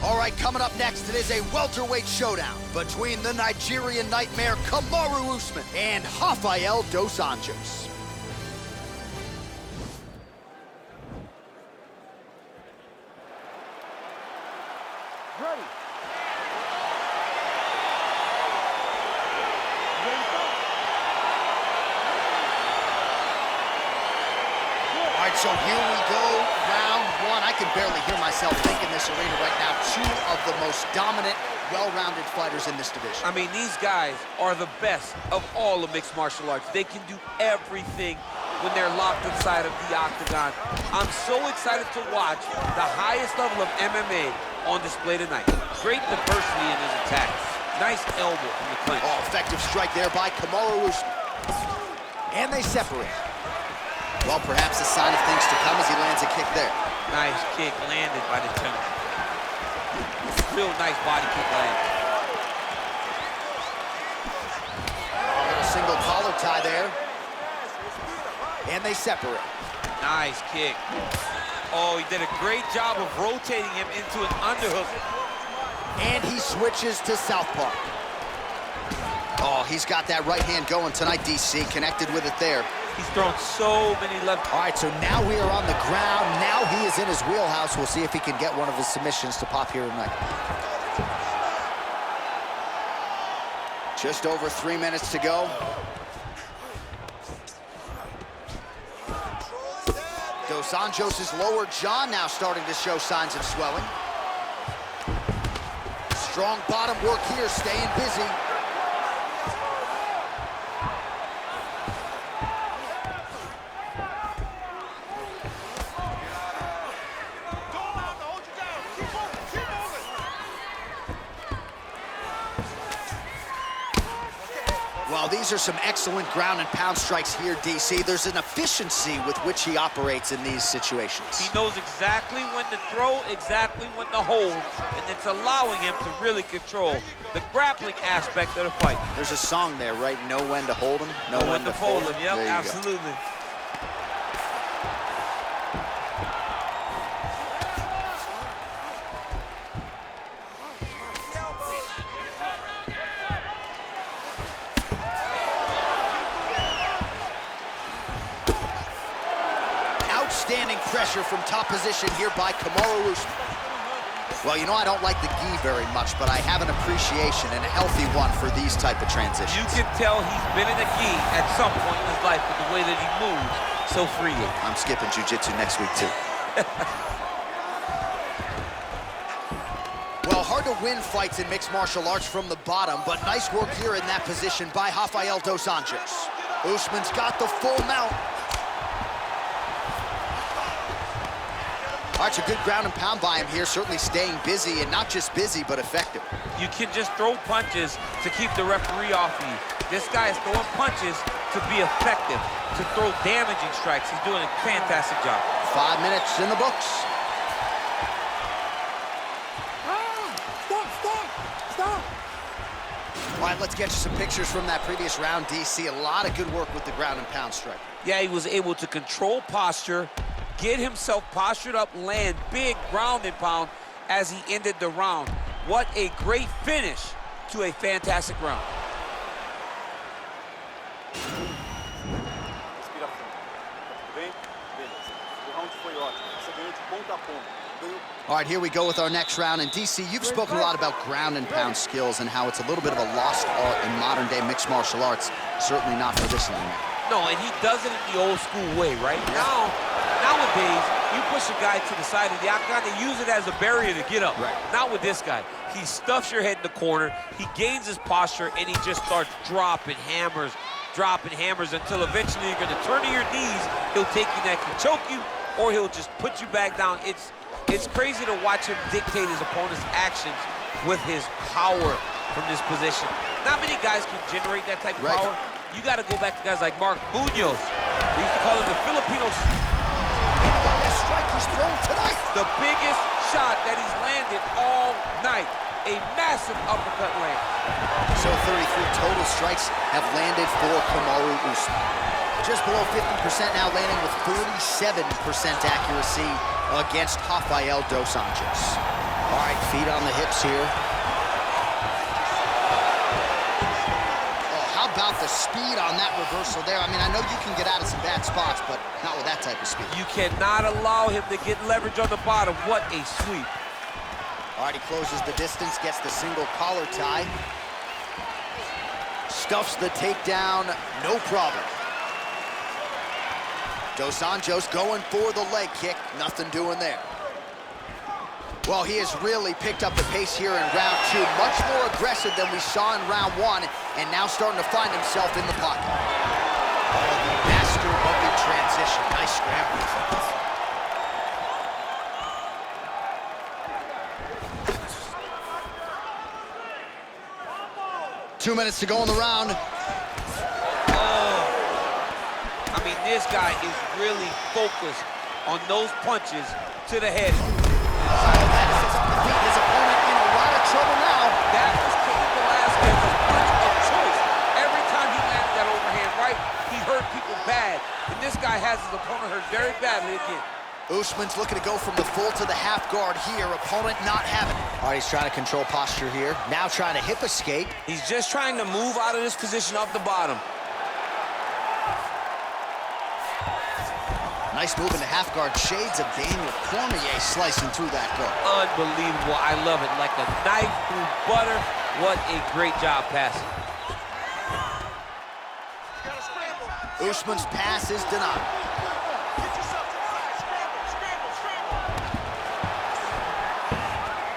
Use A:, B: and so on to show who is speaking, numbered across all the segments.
A: All right, coming up next, it is a welterweight showdown between the Nigerian Nightmare Kamaru Usman and Rafael dos Anjos.
B: Ready.
A: All right, so here we go, round one. I can barely hear myself thinking this arena right now. Two of the most dominant, well-rounded fighters in this division.
C: I mean, these guys are the best of all of mixed martial arts. They can do everything when they're locked inside of the octagon. I'm so excited to watch the highest level of MMA on display tonight. Great diversity in his attacks. Nice elbow from the clinch.
A: Oh, effective strike there by Kamaru Usman. And they separate. Well, perhaps a sign of things to come as he lands a kick there.
C: Nice kick landed by the gentleman. Real nice body kick landed.
A: A little single collar tie there. And they separate.
C: Nice kick. Oh, he did a great job of rotating him into an underhook.
A: And he switches to southpaw. Oh, he's got that right hand going tonight, DC. Connected with it there.
C: He's thrown so many left.
A: All right, so now we are on the ground. Now he is in his wheelhouse. We'll see if he can get one of his submissions to pop here tonight. Just over 3 minutes to go. Dos Anjos' lower jaw now starting to show signs of swelling. Strong bottom work here, staying busy. Well, these are some excellent ground and pound strikes here, DC. There's an efficiency with which he operates in these situations.
C: He knows exactly when to throw, exactly when to hold, and it's allowing him to really control the grappling aspect of the fight.
A: There's a song there, right? Know when to hold him,
C: know when to fold him. Yep, absolutely. Go.
A: Outstanding pressure from top position here by Kamaru Usman. Well, you know, I don't like the gi very much, but I have an appreciation and a healthy one for these type of transitions.
C: You can tell he's been in a gi at some point in his life with the way that he moves so freely.
A: I'm skipping jiu-jitsu next week, too. Well, hard to win fights in mixed martial arts from the bottom, but nice work here in that position by Rafael dos Anjos. Usman's got the full mount. All right, so good ground and pound by him here, certainly staying busy, and not just busy, but effective.
C: You can just throw punches to keep the referee off you. This guy is throwing punches to be effective, to throw damaging strikes. He's doing a fantastic job.
A: 5 minutes in the books.
B: Stop!
A: All right, let's get you some pictures from that previous round, DC. A lot of good work with the ground and pound strike.
C: Yeah, he was able to control posture, get himself postured up, land big ground and pound as he ended the round. What a great finish to a fantastic round.
A: All right, here we go with our next round. And DC, you've spoken a lot about ground and pound skills and how it's a little bit of a lost art in modern day mixed martial arts. Certainly not for this one.
C: No, and he does it in the old school way, right? Nowadays, you push a guy to the side of the octagon, they use it as a barrier to get up.
A: Right.
C: Not with this guy. He stuffs your head in the corner, he gains his posture, and he just starts dropping hammers until eventually you're gonna turn to your knees, he'll take your neck and choke you, or he'll just put you back down. It's crazy to watch him dictate his opponent's actions with his power from this position. Not many guys can generate that type of power. You gotta go back to guys like Mark Munoz. We used to call him the Filipinos.
A: Strike he's thrown tonight.
C: The biggest shot that he's landed all night. a massive uppercut land.
A: So 33 total strikes have landed for Kamaru Usman. Just below 50% now, landing with 47% accuracy against Rafael dos Anjos. All right, feet on the hips here. Oh, how about the speed on that reversal there? I mean, I know you can get out of some bad spots, but not with that type of speed.
C: You cannot allow him to get leverage on the bottom. What a sweep.
A: All right, he closes the distance, gets the single collar tie. Stuffs the takedown, no problem. Dos Anjos going for the leg kick, nothing doing there. Well, he has really picked up the pace here in round two, much more aggressive than we saw in round one, and now starting to find himself in the pocket. Oh, the master of the transition. Nice scramble. 2 minutes to go in the round.
C: Oh, I mean, this guy is really focused on those punches to the head.
A: That is his opponent in a lot of trouble now.
C: That was Cain Velasquez's punch of choice. Every time he landed that overhand right, he hurt people bad. And this guy has his opponent hurt very badly again.
A: Usman's looking to go from the full to the half guard here. Opponent not having it. All right, he's trying to control posture here. Now trying to hip escape.
D: He's just trying to move out of this position off the bottom.
A: Nice move in the half guard. Shades of Daniel Cormier slicing through that guard.
C: Unbelievable. I love it. Like a knife through butter. What a great job passing.
A: Usman's pass is denied.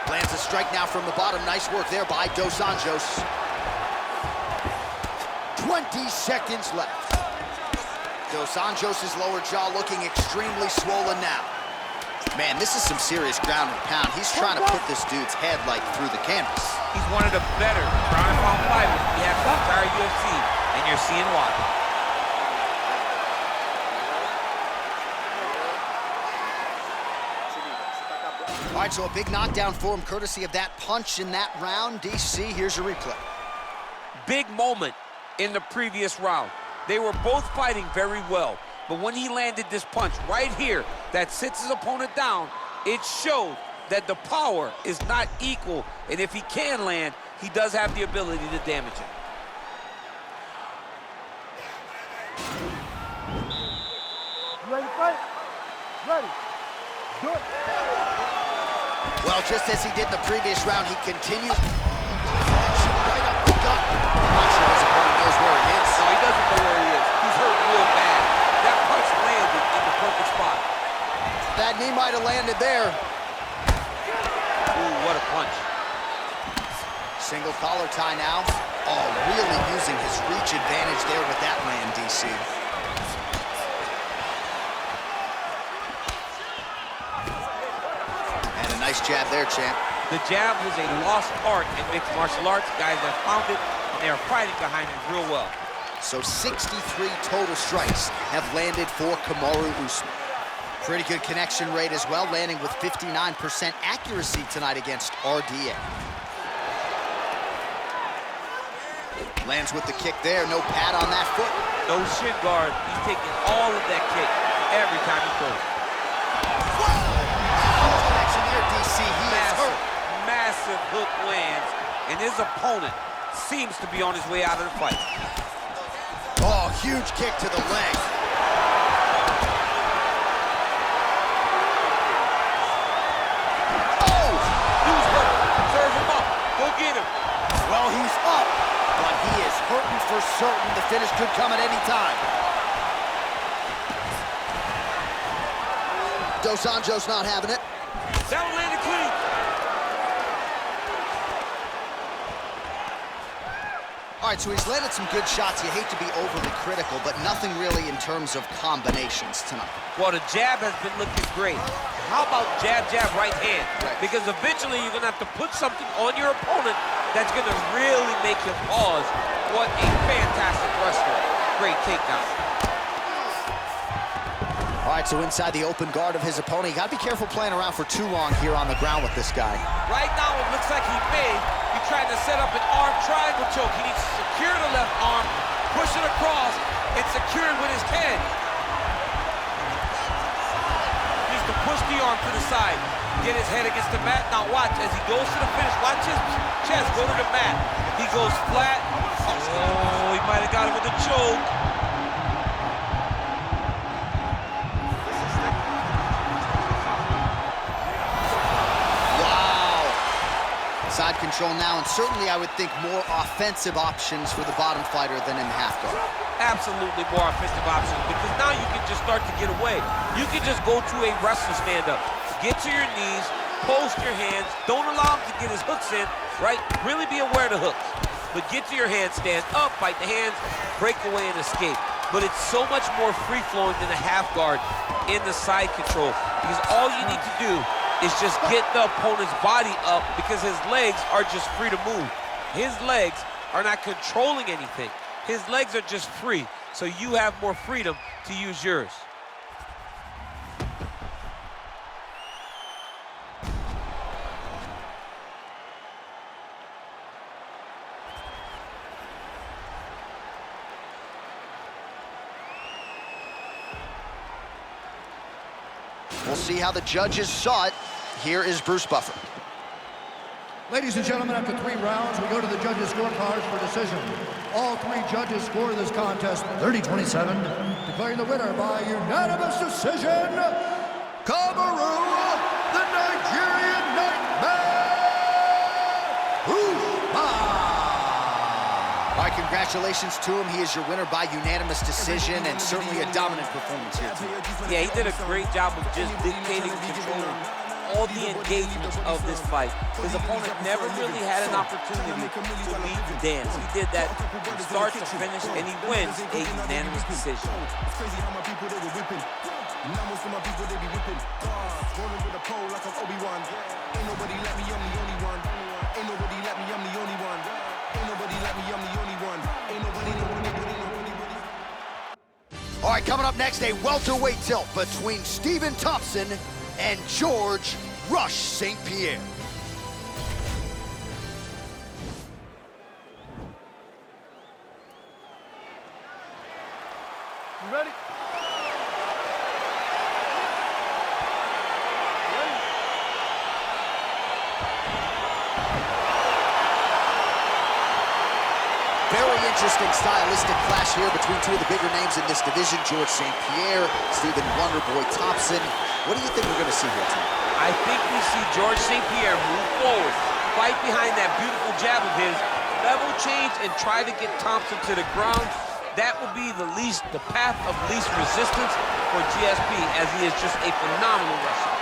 A: Lands a strike now from the bottom. Nice work there by Dos Anjos. 20 seconds left. Dos Anjos' lower jaw looking extremely swollen now. Man, this is some serious ground and pound. He's trying to put this dude's head like through the canvas.
C: He's one of the better ground and pound fighters we have in the entire UFC, and you're seeing why.
A: All right, so a big knockdown for him, courtesy of that punch in that round. DC, here's your replay.
C: Big moment in the previous round. They were both fighting very well, but when he landed this punch right here that sits his opponent down, it showed that the power is not equal, and if he can land, he does have the ability to damage it.
B: You ready to fight? Ready. Do it.
A: Well, just as he did the previous round, he continues. Right up the gut. I'm not sure his opponent knows where he is.
C: No, he doesn't know where he is. He's hurt real bad. That punch landed in the perfect spot.
A: That knee might have landed there.
C: Ooh, what a punch.
A: Single collar tie now. Oh, really using his reach advantage there with that land, DC. And a nice jab there, champ.
C: The jab was a lost art in mixed martial arts. Guys have found it, and they are fighting behind it real well.
A: So 63 total strikes have landed for Kamaru Usman. Pretty good connection rate as well, landing with 59% accuracy tonight against RDA. Lands with the kick there, no pad on that foot.
C: No shin guard. He's taking all of that kick every time he throws.
A: Connection there, DC. He is hurt.
C: Massive hook lands, and his opponent seems to be on his way out of the fight.
A: Oh, huge kick to the leg. Oh!
C: Who's hurt? Serve him up. Go get him.
A: Well, he's up, but he is hurting for certain. The finish could come at any time. Dos Anjos not having it.
C: That one landed clean.
A: All right, so he's landed some good shots. You hate to be overly critical, but nothing really in terms of combinations tonight.
C: Well, the jab has been looking great. How about jab, jab, right hand?
A: Right.
C: Because eventually you're going to have to put something on your opponent that's going to really make him pause. What a fantastic wrestler. Great takedown.
A: All All right, so inside the open guard of his opponent, you gotta be careful playing around for too long here on the ground with this guy.
C: Right now, it looks like he may be trying to set up an arm triangle choke. He needs to secure the left arm, push it across, and secure it with his head. He needs to push the arm to the side, get his head against the mat. Now watch, as he goes to the finish, watch his chest go to the mat. He goes flat. Oh, he might have got him with a choke.
A: Side control now, and certainly I would think more offensive options for the bottom fighter than in the half guard.
C: Absolutely more offensive options, because now you can just start to get away. You can just go to a wrestler stand-up. Get to your knees, post your hands, don't allow him to get his hooks in, right? Really be aware of the hooks. But get to your hands, stand up, fight the hands, break away and escape. But it's so much more free-flowing than a half guard in the side control, because all you need to do is just get the opponent's body up, because his legs are just free to move. His legs are not controlling anything. His legs are just free, so you have more freedom to use yours.
A: We'll see how the judges saw it. Here is Bruce Buffer.
E: Ladies and gentlemen, after 3 rounds, we go to the judges' scorecards for decision. All 3 judges score this contest 30-27, declaring the winner by unanimous decision, Cameroon, the Nigerian Nightmare,
A: All right, congratulations to him. He is your winner by unanimous decision, and certainly a dominant performance here tonight.
C: Yeah, he did a great job of just dictating, controlling all the engagements of this fight. His opponent never really had an opportunity to lead the dance. He did that from start to finish, and he wins a unanimous decision.
A: All right, coming up next, a welterweight tilt between Stephen Thompson and George Rush St. Pierre.
B: You ready?
A: Very interesting stylistic clash here between 2 of the bigger names in this division, George St. Pierre, Stephen Wonderboy Thompson. What do you think we're going to see here tonight?
C: I think we see George St. Pierre move forward, fight behind that beautiful jab of his, level change, and try to get Thompson to the ground. That will be the path of least resistance for GSP, as he is just a phenomenal wrestler.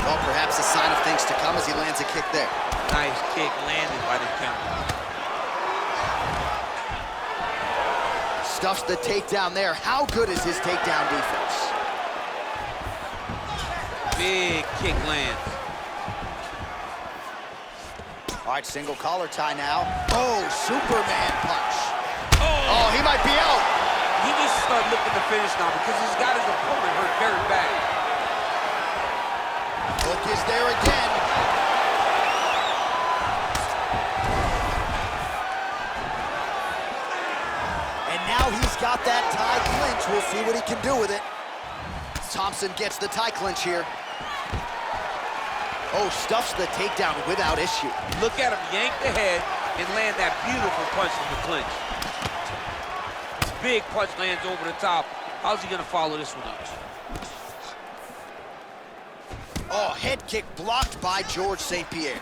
A: Well, perhaps a sign of things to come as he lands a kick there.
C: Nice kick landed by the counter.
A: Stuffs the takedown there. How good is his takedown defense?
C: Big kick lands.
A: All right, single collar tie now. Oh, Superman punch. Oh, he might be out.
C: He needs to start looking to finish now, because he's got his opponent hurt very bad.
A: Hook is there again. And now he's got that tie clinch. We'll see what he can do with it. Thompson gets the tie clinch here. Oh, stuffs the takedown without issue.
C: Look at him yank the head and land that beautiful punch from the clinch. Big punch lands over the top. How's he gonna follow this one up?
A: Oh, head kick blocked by George St. Pierre.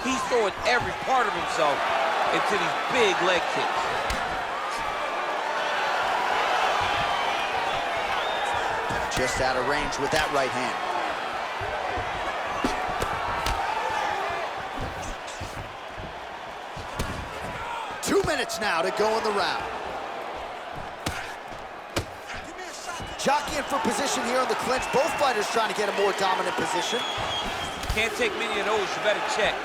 C: He's throwing every part of himself into these big leg kicks.
A: Just out of range with that right hand. Two minutes now to go in the round. Jockeying for position here on the clinch. Both fighters trying to get a more dominant position.
C: Can't take many of those, you better check.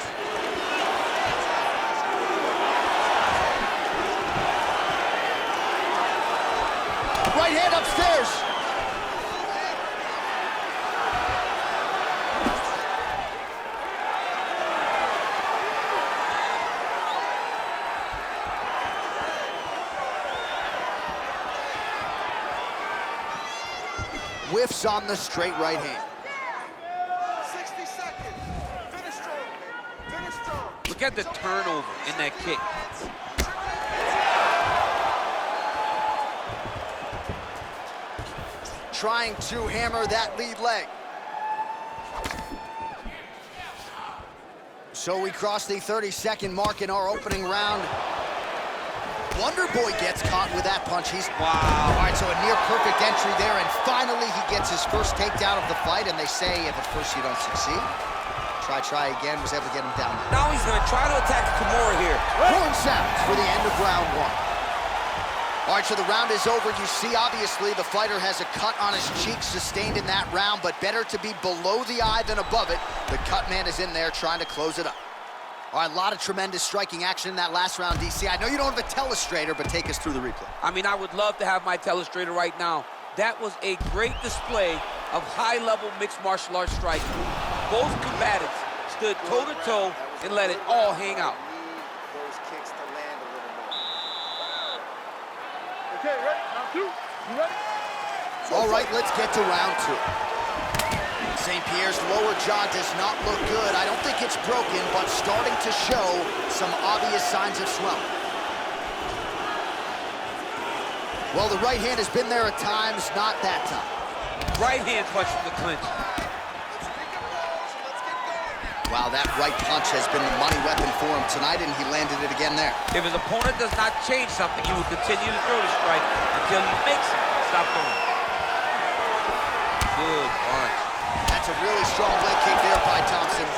A: Right hand upstairs. upstairs. Whiffs on the straight right hand.
B: 60 seconds. Finish strong, man. Finish strong.
C: Look at the turnover in that kick.
A: Trying to hammer that lead leg. So we cross the 30-second mark in our opening round. Wonder Boy gets caught with that punch.
C: Wow.
A: All right, so a near perfect entry there, and finally he gets his first takedown of the fight, and they say if at first you don't succeed, try again, was able to get him down.
D: Now he's gonna try to attack Kimura here.
A: Horn sounds for the end of round one. All right, so the round is over. You see, obviously, the fighter has a cut on his cheek sustained in that round, but better to be below the eye than above it. The cut man is in there trying to close it up. All right, a lot of tremendous striking action in that last round, DC. I know you don't have a telestrator, but take us through the replay.
C: I mean, I would love to have my telestrator right now. That was a great display of high-level mixed martial arts striking. Both combatants stood toe-to-toe and let it all hang out.
B: Those kicks to land a little more. Okay, ready? Round two. You ready?
A: All right, let's get to round two. St. Pierre's lower jaw does not look good. I don't think it's broken, but starting to show some obvious signs of swelling. Well, the right hand has been there at times, not that time.
C: Right hand punch from the clinch.
A: Wow, that right punch has been the money weapon for him tonight, and he landed it again there.
C: If his opponent does not change something, he will continue to throw the strike until he makes it stop throwing. Good punch.
A: That's a really strong leg kick there by Thompson.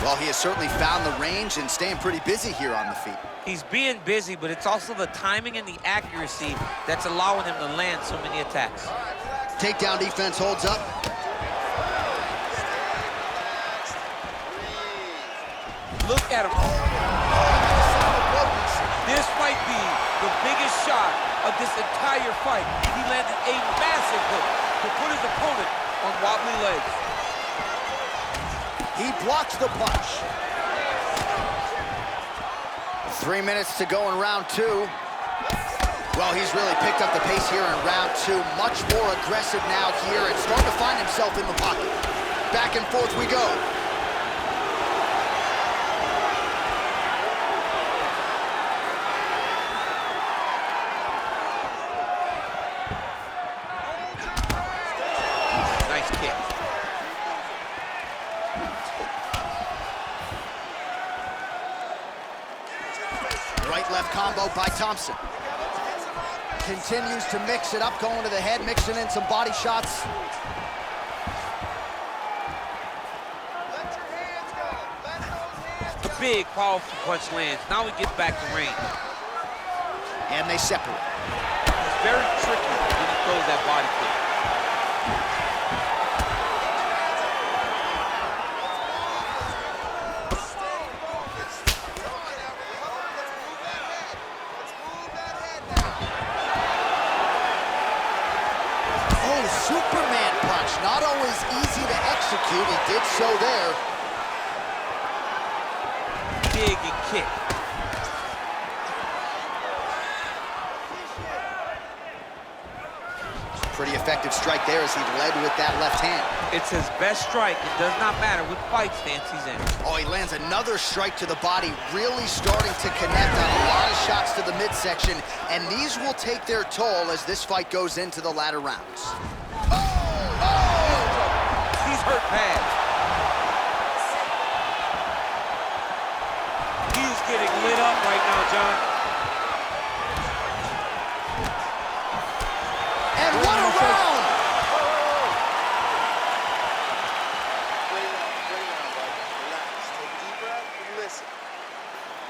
A: Well, he has certainly found the range and staying pretty busy here on the feet.
C: He's being busy, but it's also the timing and the accuracy that's allowing him to land so many attacks.
A: Takedown defense holds up.
C: Look at him. This might be the biggest shot of this entire fight. He landed a massive hook to put his opponent on wobbly legs.
A: He blocks the punch. 3 minutes to go in round two. Well, he's really picked up the pace here in round two. Much more aggressive now here and starting to find himself in the pocket. Back and forth we go.
C: Nice kick.
A: Right-left combo by Thompson. Continues to mix it up, going to the head, mixing in some body shots.
C: A big, powerful punch lands. Now he gets back to range.
A: And they separate.
C: It's very tricky when he throws that body kick.
A: Superman punch, not always easy to execute. He did so there.
C: Big and kick.
A: Pretty effective strike there as he led with that left hand.
C: It's his best strike. It does not matter what fight stance he's in.
A: Oh, he lands another strike to the body, really starting to connect on a lot of shots to the midsection, and these will take their toll as this fight goes into the latter rounds.
C: He's hurt bad. He's getting lit up right now, John.
A: And what a round!
B: Great round, bud. Relax. Take a deep breath and listen.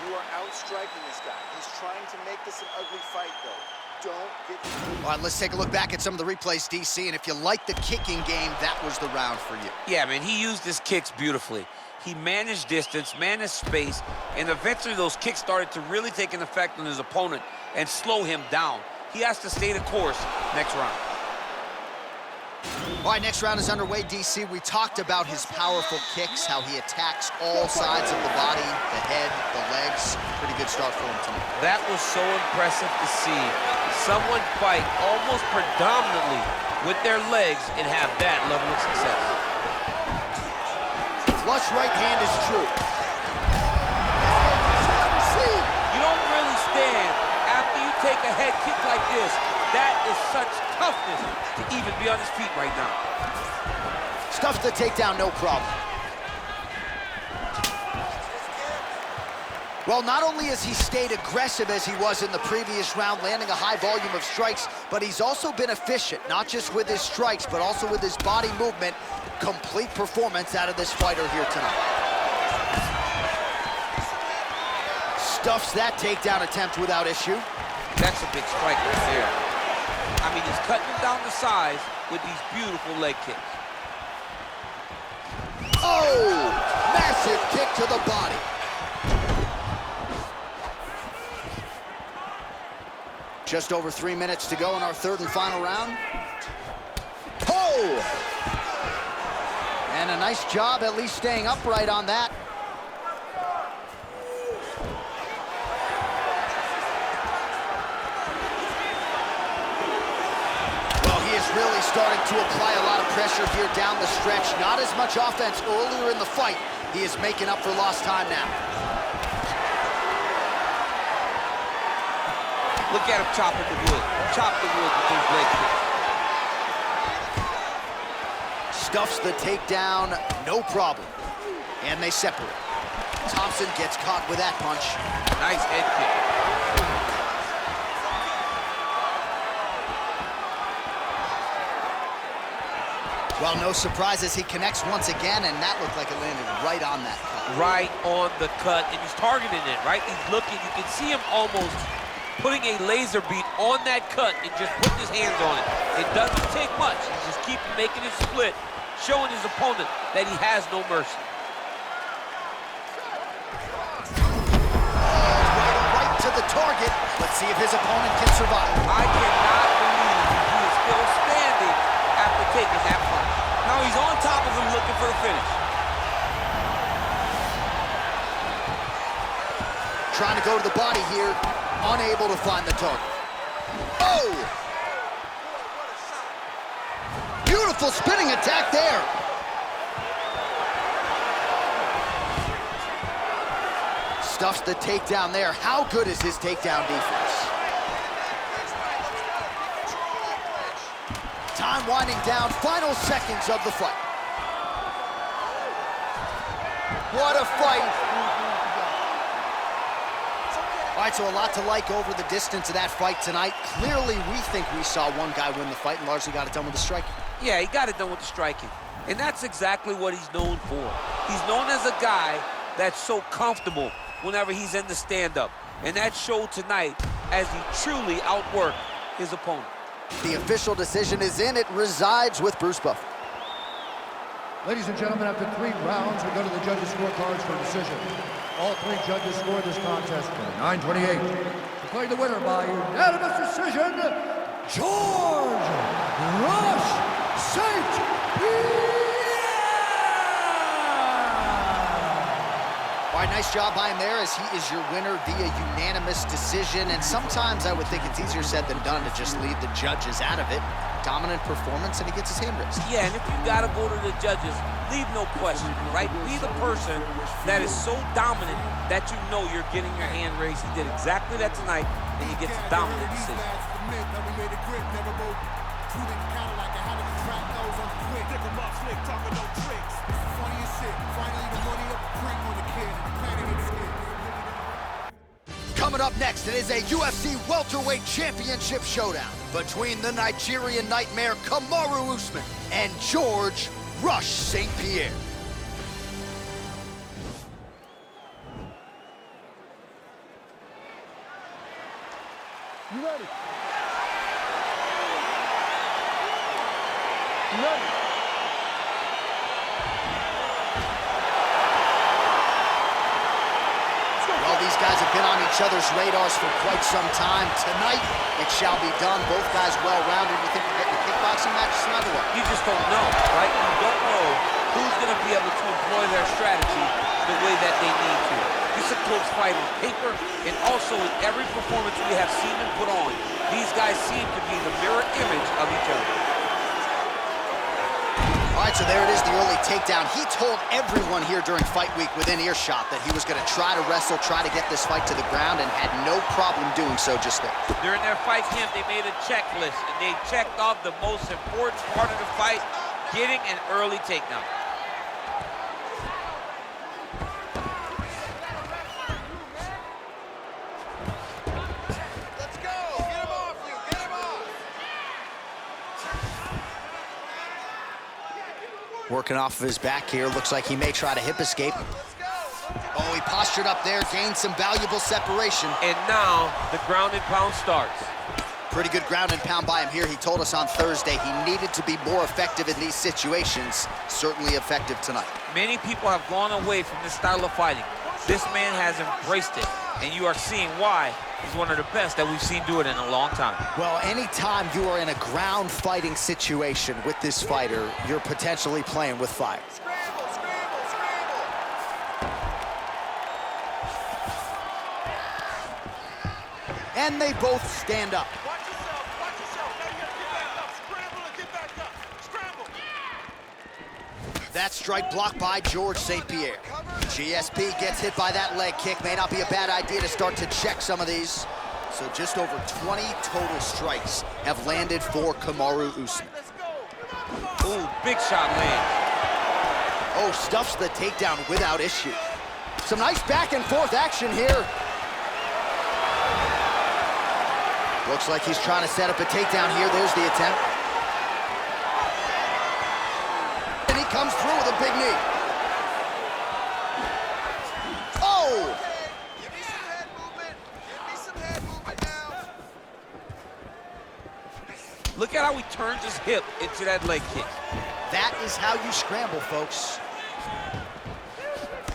B: You are outstriking this guy. He's trying to make this an ugly fight, though. Don't get...
A: All right, let's take a look back at some of the replays, DC, and if you like the kicking game, that was the round for you.
C: Yeah, man, he used his kicks beautifully. He managed distance, managed space, and eventually those kicks started to really take an effect on his opponent and slow him down. He has to stay the course next round.
A: All right, next round is underway, DC. We talked about his powerful kicks, how he attacks all sides of the body, the head, the legs. Pretty good start for him tonight.
C: That was so impressive to see. Someone fight almost predominantly with their legs and have that level of success.
A: Flush right hand is true.
C: You don't really stand after you take a head kick like this. That is such toughness to even be on his feet right now.
A: Stuffs the takedown, no problem. Well, not only has he stayed aggressive as he was in the previous round, landing a high volume of strikes, but he's also been efficient, not just with his strikes, but also with his body movement. Complete performance out of this fighter here tonight. Stuffs that takedown attempt without issue.
C: That's a big strike right there. I mean, he's cutting him down to size with these beautiful leg kicks.
A: Oh, massive kick to the body. Just over 3 minutes to go in our third and final round. Oh! And a nice job at least staying upright on that. Really starting to apply a lot of pressure here down the stretch. Not as much offense earlier in the fight. He is making up for lost time now.
C: Look at him chopping the wood. Chop the wood with his leg kick.
A: Stuffs the takedown, no problem. And they separate. Thompson gets caught with that punch.
C: Nice head kick.
A: Well, no surprises. He connects once again, and that looked like it landed right on that cut.
C: Right on the cut, and he's targeting it, right? He's looking. You can see him almost putting a laser beam on that cut and just putting his hands on it. It doesn't take much. He just keeps making it split, showing his opponent that he has no mercy.
A: Right to the target. Let's see if his opponent can survive.
C: I cannot believe he is still standing after taking that punch. Now he's on top of him looking for the finish.
A: Trying to go to the body here, unable to find the target. Oh! Beautiful spinning attack there. Stuffs the takedown there. How good is his takedown defense? Time winding down, final seconds of the fight. What a fight. All right, so a lot to like over the distance of that fight tonight. Clearly, we think we saw one guy win the fight and largely got it done with the striking.
C: Yeah, he got it done with the striking. And that's exactly what he's known for. He's known as a guy that's so comfortable whenever he's in the stand-up. And that showed tonight as he truly outworked his opponent.
A: The official decision is in. It resides with Bruce Buffer.
E: Ladies and gentlemen, after 3 rounds, we go to the judges' scorecards for decision. All 3 judges scored this contest 29-28. Declaring the winner by unanimous decision, George Rush St. Pierre!
A: All right, nice job by him there as he is your winner via unanimous decision. And sometimes I would think it's easier said than done to just leave the judges out of it. Dominant performance, and he gets his hand raised.
C: Yeah, and if you gotta go to the judges, leave no question, right? Be the person that is so dominant that you know you're getting your hand raised. He did exactly that tonight, and he gets a dominant decision.
A: Coming up next, it is a UFC welterweight championship showdown between the Nigerian Nightmare Kamaru Usman and George Rush St. Pierre.
E: You ready? You ready?
A: Well, these guys have been on each other's radars for quite some time. Tonight, It shall be done. Both guys well-rounded. You think we're getting a kickboxing match tonight or what?
C: You just don't know, right? You don't know who's going to be able to employ their strategy the way that they need to. This is a close fight on paper, and also in every performance we have seen them put on, these guys seem to be the mirror image of each other.
A: All right, so there it is, the early takedown. He told everyone here during fight week within earshot that he was going to try to wrestle, try to get this fight to the ground, and had no problem doing so just there.
C: During their fight camp, they made a checklist, and they checked off the most important part of the fight, getting an early takedown.
B: Let's go! Get him off you! Get him off!
A: Working off of his back here. Looks like he may try to hip escape.
B: Let's go!
A: Oh, he postured up there, gained some valuable separation.
C: And now, the ground and pound starts.
A: Pretty good ground and pound by him here. He told us on Thursday he needed to be more effective in these situations. Certainly effective tonight.
C: Many people have gone away from this style of fighting. This man has embraced it, and you are seeing why he's one of the best that we've seen do it in a long time.
A: Well, anytime you are in a ground fighting situation with this fighter, you're potentially playing with fire.
B: Scramble! Scramble! Scramble!
A: And they both stand up.
B: Watch yourself! Watch yourself! Now you gotta get back up! Scramble and get back up! Scramble!
A: That strike blocked by George St. Pierre. GSP gets hit by that leg kick. May not be a bad idea to start to check some of these. So just over 20 total strikes have landed for Kamaru Usman.
B: Let's go!
C: Ooh, big shot land.
A: Oh, stuffs the takedown without issue. Some nice back and forth action here. Looks like he's trying to set up a takedown here. There's the attempt. And he comes through with a big knee. Oh!
B: Give me some head movement! Give me some head movement now!
C: Look at how he turns his hip into that leg kick.
A: That is how you scramble, folks.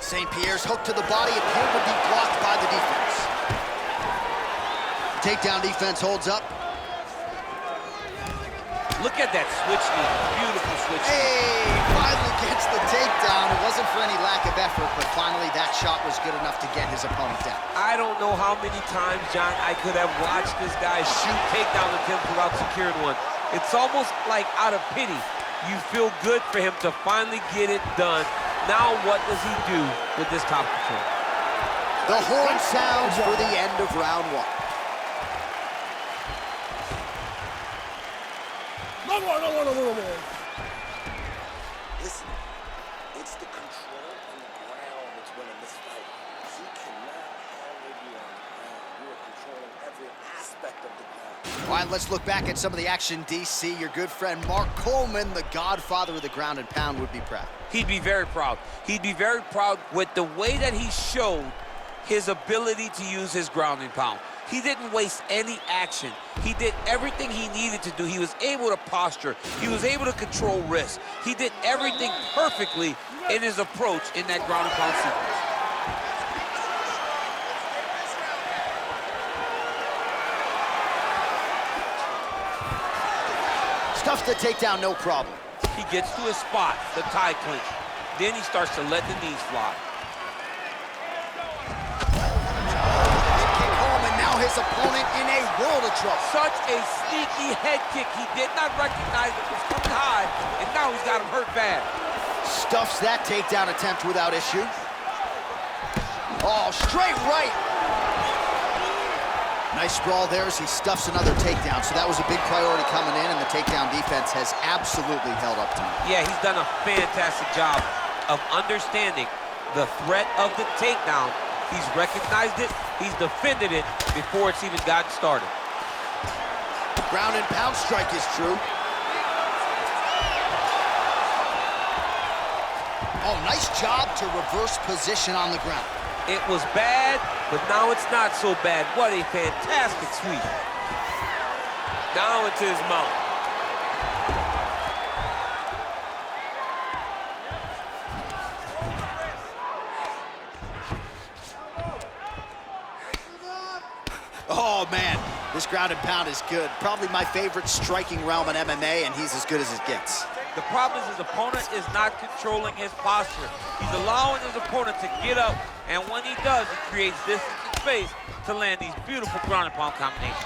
A: St. Pierre's hook to the body appeared to be blocked by the defense. Takedown defense holds up.
C: Look at that switch knee. Beautiful switch knee.
A: Hey, finally gets the takedown. It wasn't for any lack of effort, but finally that shot was good enough to get his opponent down.
C: I don't know how many times, John, I could have watched this guy shoot takedown attempts without securing one. It's almost like out of pity. You feel good for him to finally get it done. Now what does he do with this top control?
A: The horn sounds for the end of round one.
B: Listen, it's the control on the ground that's winning this fight. He cannot handle you on the ground. You are controlling every aspect of the ground.
A: All right, let's look back at some of the action, DC. Your good friend Mark Coleman, the godfather of the ground and pound, would be proud.
C: He'd be very proud. He'd be very proud with the way that he showed his ability to use his ground and pound. He didn't waste any action. He did everything he needed to do. He was able to posture. He was able to control wrist. He did everything perfectly in his approach in that ground and pound sequence.
A: Stuffs the takedown, no problem.
C: He gets to his spot, the tie clinch. Then he starts to let the knees fly.
A: Kick home, and now his opponent in a world of trouble.
C: Such a sneaky head kick. He did not recognize it was coming high, and now he's got him hurt bad.
A: Stuffs that takedown attempt without issue. Oh, straight right. Nice sprawl there as he stuffs another takedown. So that was a big priority coming in, and the takedown defense has absolutely held up tonight.
C: Yeah, he's done a fantastic job of understanding the threat of the takedown. He's recognized it, he's defended it before it's even gotten started.
A: Ground and pound strike is true. Oh, nice job to reverse position on the ground.
C: It was bad, but now it's not so bad. What a fantastic sweep. Now into his mouth.
A: Oh, man, This ground and pound is good. Probably my favorite striking realm in MMA, and he's as good as it gets.
C: The problem is his opponent is not controlling his posture. He's allowing his opponent to get up, and when he does, he creates distance and space to land these beautiful ground and pound combinations.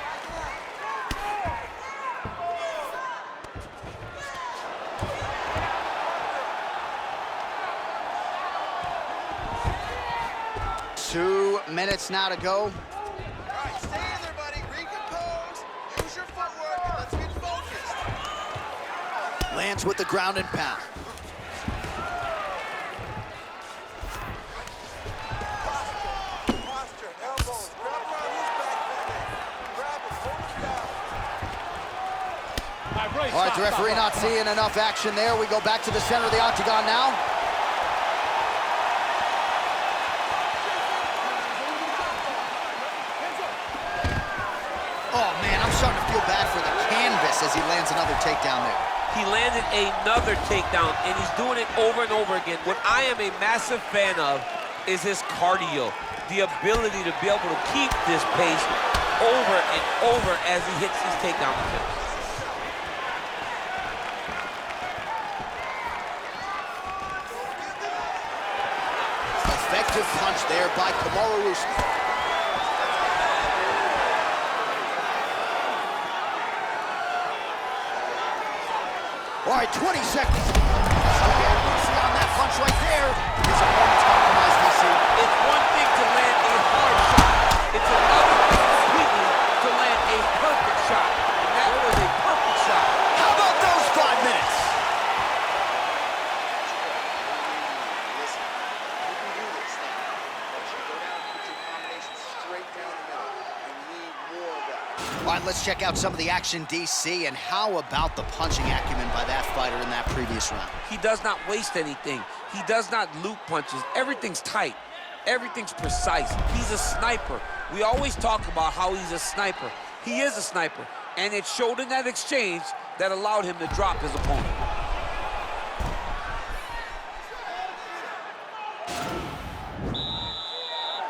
A: Two minutes now to go.
B: All right, stay in there, buddy. Recompose. Use your footwork. Let's get focused.
A: Lands with the ground and pound.
B: Posture, elbows. Grab around his back, grab him, hold him down.
A: All right, the referee not seeing enough action there. We go back to the center of the octagon now. Oh, man, I'm starting to feel bad for the canvas as he lands another takedown there.
C: He landed another takedown, and he's doing it over and over again. What I am a massive fan of is his cardio, the ability to be able to keep this pace over and over as he hits these takedown attempts.
A: Effective punch there by Kamaru Usman. All right, 20 seconds. Okay, see on that punch right there. His opponent's compromised, DC.
C: It's one thing to land a hard shot. It's another thing completely to land a perfect shot. And that was a perfect shot.
A: How about those 5 minutes?
B: Listen, you can do this now. But you go down and put your combination straight down the middle. You need more of that.
A: All right, let's check out some of the action, DC, and how about the punching acumen by that fighter in that previous round?
C: He does not waste anything. He does not loop punches. Everything's tight. Everything's precise. He's a sniper. We always talk about how he's a sniper. He is a sniper, and it showed in that exchange that allowed him to drop his opponent.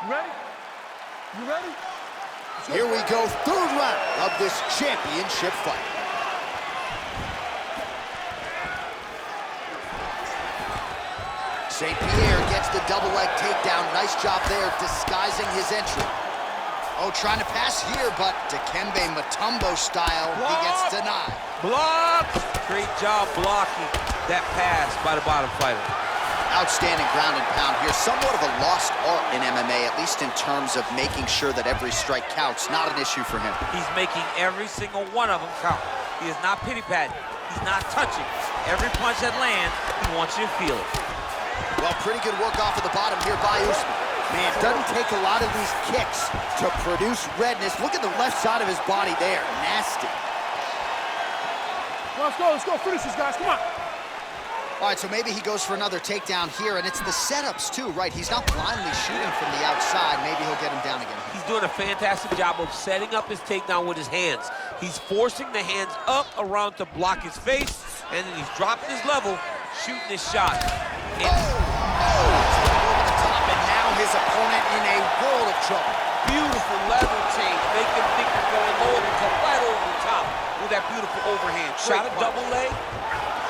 F: You ready? You ready?
A: Here we go, third round of this championship fight. St. Pierre gets the double leg takedown. Nice job there, disguising his entry. Oh, trying to pass here, but Dikembe Mutombo style, he gets denied.
C: Block! Great job blocking that pass by the bottom fighter.
A: Outstanding ground and pound here. Somewhat of a lost art in MMA, at least in terms of making sure that every strike counts. Not an issue for him.
C: He's making every single one of them count. He is not pity-patting. He's not touching. Every punch that lands, he wants you to feel it.
A: Well, pretty good work off of the bottom here by Usman. Man, it doesn't take a lot of these kicks to produce redness. Look at the left side of his body there. Nasty.
F: Let's go, finish this, guys, come on.
A: All right, so maybe he goes for another takedown here, and it's the setups too, right? He's not blindly shooting from the outside. Maybe he'll get him down again.
C: He's doing a fantastic job of setting up his takedown with his hands. He's forcing the hands up around to block his face, and then he's dropping his level, shooting his shot.
A: Oh! Over the top, and now his opponent in a world of trouble.
C: Beautiful level change. Make him think you're going lower and come right over the top with that beautiful overhand. Shot a double leg.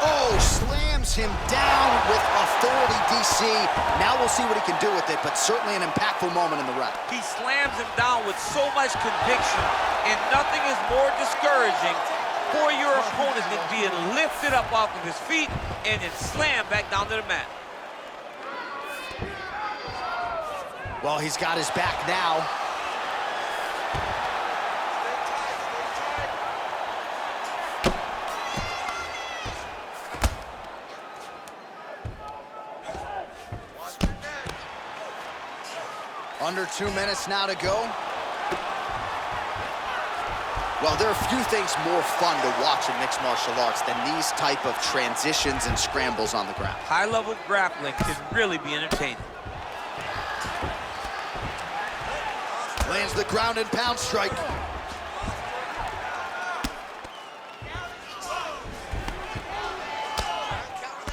A: Oh, slams him down with authority, DC. Now we'll see what he can do with it, but certainly an impactful moment in the round.
C: He slams him down with so much conviction, and nothing is more discouraging for your opponent than being lifted up off of his feet and then slammed back down to the mat.
A: Well, he's got his back now. Under 2 minutes now to go. Well, there are a few things more fun to watch in mixed martial arts than these type of transitions and scrambles on the ground.
C: High-level grappling can really be entertaining.
A: Lands the ground and pound strike.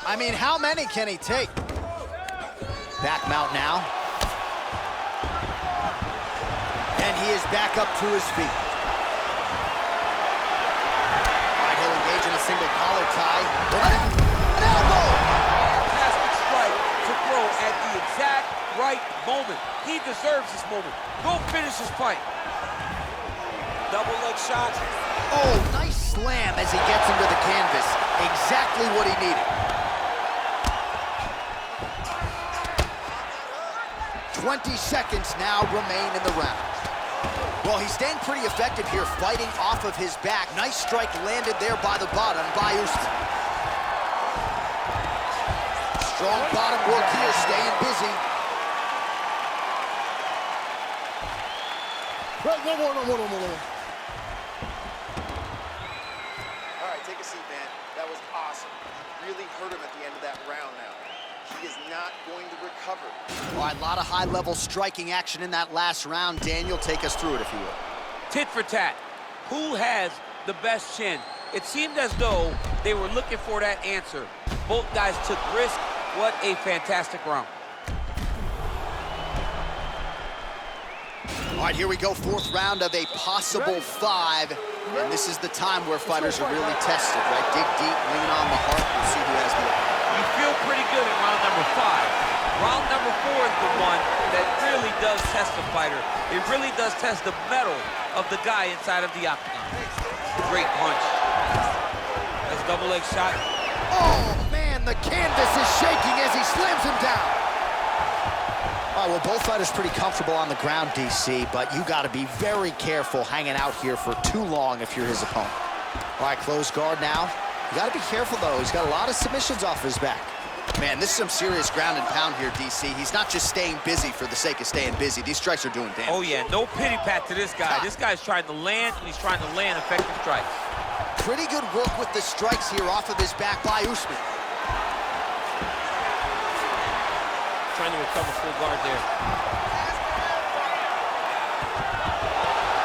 A: I mean, how many can he take? Back mount now. And he is back up to his feet.
C: moment. He deserves this moment. Go finish his fight.
D: Double leg shot.
A: Oh, nice slam as he gets into the canvas. Exactly what he needed. 20 seconds now remain in the round. Well, he's staying pretty effective here, fighting off of his back. Nice strike landed there by the bottom by Usman. Strong bottom work here, staying busy.
B: All right, take a seat, man. That was awesome. Really hurt him at the end of that round now. He is not going to recover.
A: All right, a lot of high-level striking action in that last round. Daniel, take us through it, if you will.
C: Tit for tat. Who has the best chin? It seemed as though they were looking for that answer. Both guys took risk. What a fantastic round.
A: All right, here we go, fourth round of a possible 5. And this is the time where fighters are really tested, right? Dig deep, lean on the heart. We'll see who has the upper.
C: You feel pretty good in round number 5. Round number 4 is the one that really does test the fighter. It really does test the mettle of the guy inside of the octagon. Great punch. That's double leg shot.
A: Oh, man, the canvas is shaking as he slams him down. All right, well, both fighters pretty comfortable on the ground, DC, but you got to be very careful hanging out here for too long if you're his opponent. All right, closed guard now. You got to be careful, though. He's got a lot of submissions off his back. Man, this is some serious ground and pound here, DC. He's not just staying busy for the sake of staying busy. These strikes are doing damage.
C: Oh, yeah, no pity pat to this guy. This guy's trying to land, and he's trying to land effective strikes.
A: Pretty good work with the strikes here off of his back by Usman.
C: Trying to recover full guard there.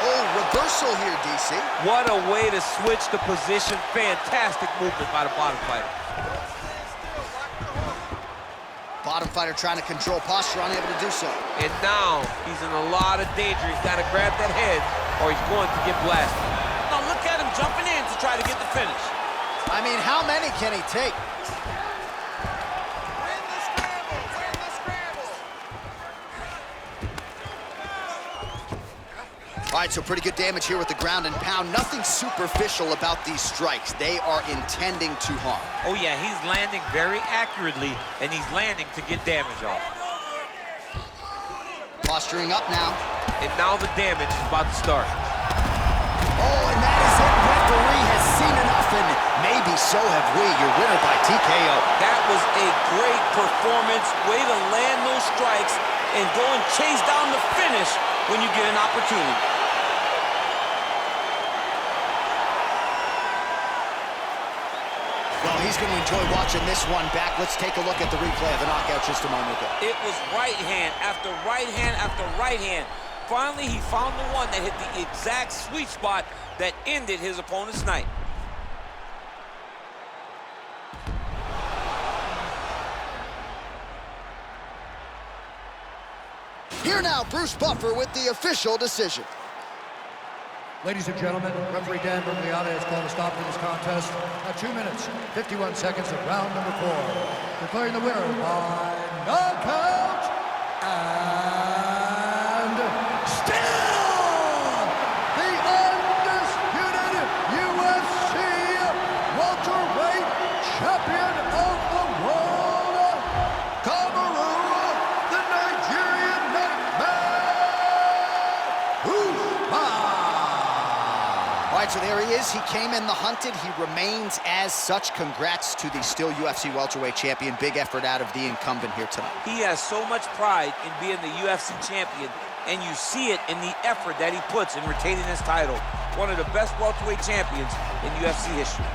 A: Oh, reversal here, DC.
C: What a way to switch the position. Fantastic movement by the bottom fighter.
A: Bottom fighter trying to control posture, unable to do so.
C: And now he's in a lot of danger. He's got to grab that head or he's going to get blasted.
D: Now look at him jumping in to try to get the finish.
A: I mean, how many can he take? All right, so pretty good damage here with the ground and pound. Nothing superficial about these strikes. They are intending to harm.
C: Oh, yeah, he's landing very accurately, and he's landing to get damage off.
A: Posturing up now.
C: And now the damage is about to start.
A: Oh, and that is it. Referee has seen enough, and maybe so have we. Your winner by TKO.
C: That was a great performance. Way to land those strikes and go and chase down the finish when you get an opportunity.
A: Well, he's going to enjoy watching this one back. Let's take a look at the replay of the knockout just a moment ago.
C: It was right hand after right hand after right hand. Finally, he found the one that hit the exact sweet spot that ended his opponent's night.
A: Here now, Bruce Buffer with the official decision.
E: Ladies and gentlemen, referee Dan Bergliata has called a stop to this contest at 2 minutes, 51 seconds of round number 4. Declaring the winner by knockout and still the undisputed UFC welterweight champion of the world, Cameroon, the Nigerian nightmare, Usman.
A: All right, so there he is. He came in the hunted. He remains as such. Congrats to the still UFC welterweight champion. Big effort out of the incumbent here tonight.
C: He has so much pride in being the UFC champion, and you see it in the effort that he puts in retaining his title. One of the best welterweight champions in UFC history.